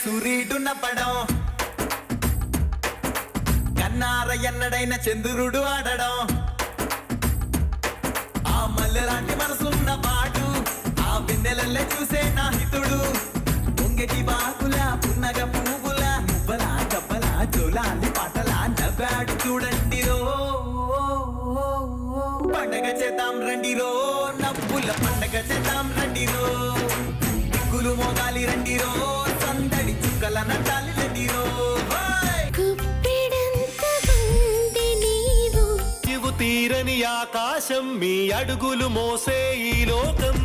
సూర్యుడున్న పడం కన్నార ఎన్నడైన చంద్రుడు ఆడడం ఆ మల్లెలాంటి మనసున్న పాటు ఆ వెన్నెలల్లే చూసే నా హితుడు పొంగటి బాకులా పున్నగ పువ్వులా నువ్వలా కబ్బలా జోలాలి పాటలా నవ్వాడు చూడండి రో పండగ చేద్దాం రండి రో నవ్వుల పండగ చేద్దాం రండి రో దిక్కులు మోగాలి రండి రో సందడి చుక్కల నటాలి రండి రో నీవు తీరని ఆకాశం మీ అడుగులు మోసే ఈ లోకం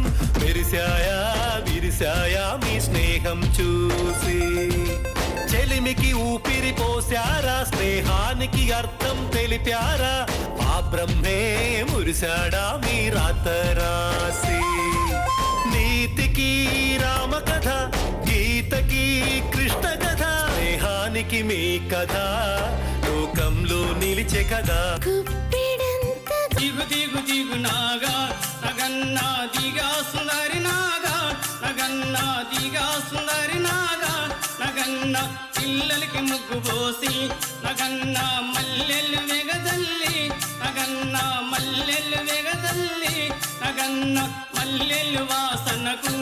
విరిశాయా విరిశాయా మీ స్నేహం చూసి చెలిమికి ఊపిరి పోశారా స్నేహానికి అర్థం తెలిపారా ఆ బ్రహ్మే మురిశాడా మీ రాత రాసి నీతికి రామ కథ గీతకి కృష్ణ కథ స్నేహానికి మీ కథ లోకంలో నిలిచే కదా దిగు దిగు దిగు నాగా నగన్నా దిగా సుందరి నాగా నగన్నా దిగా సుందరి నాగా నగన్న పిల్లలకి ముగ్గు పోసి నగన్న మల్లెలు వెగదల్లి నగన్న మల్లెలు వెగదల్లి నగన్న మల్లెలు వాసనకు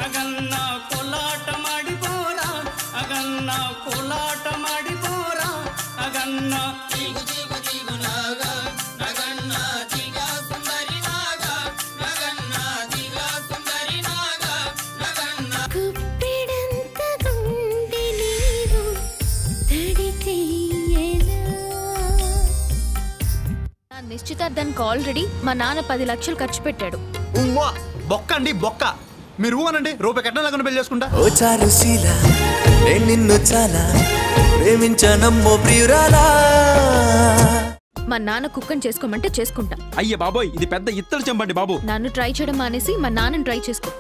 నగన్న కోలాట మాడిపోరా నగన్న కోలాట మాడిపోరా నగన్న దిగు దిగు దిగు నాగా నగన్న దిగా సుందరి నాగా నగన్న దిగా సుందరి నాగా నగన్న నిశ్చితార్థానికి ఆల్రెడీ మా నాన్న 10 లక్షలు ఖర్చు పెట్టాడు. బొక్క అండి బొక్క. మీరు అనండి రూపాయి కట్నం లేకుండా పెళ్లి చేసుకుంటా. ఓ చారుశీల నేను నిన్ను చాలా ప్రేమించానమ్మో ప్రియురాలా. మా నాన్న కుక్కని చేసుకోమంటే చేసుకుంటా. అయ్య బాబోయ్ ఇది పెద్ద ఇత్తడి చెంబండి బాబు. నన్ను ట్రై చేయడం మానేసి మా నాన్నని ట్రై చేసుకో.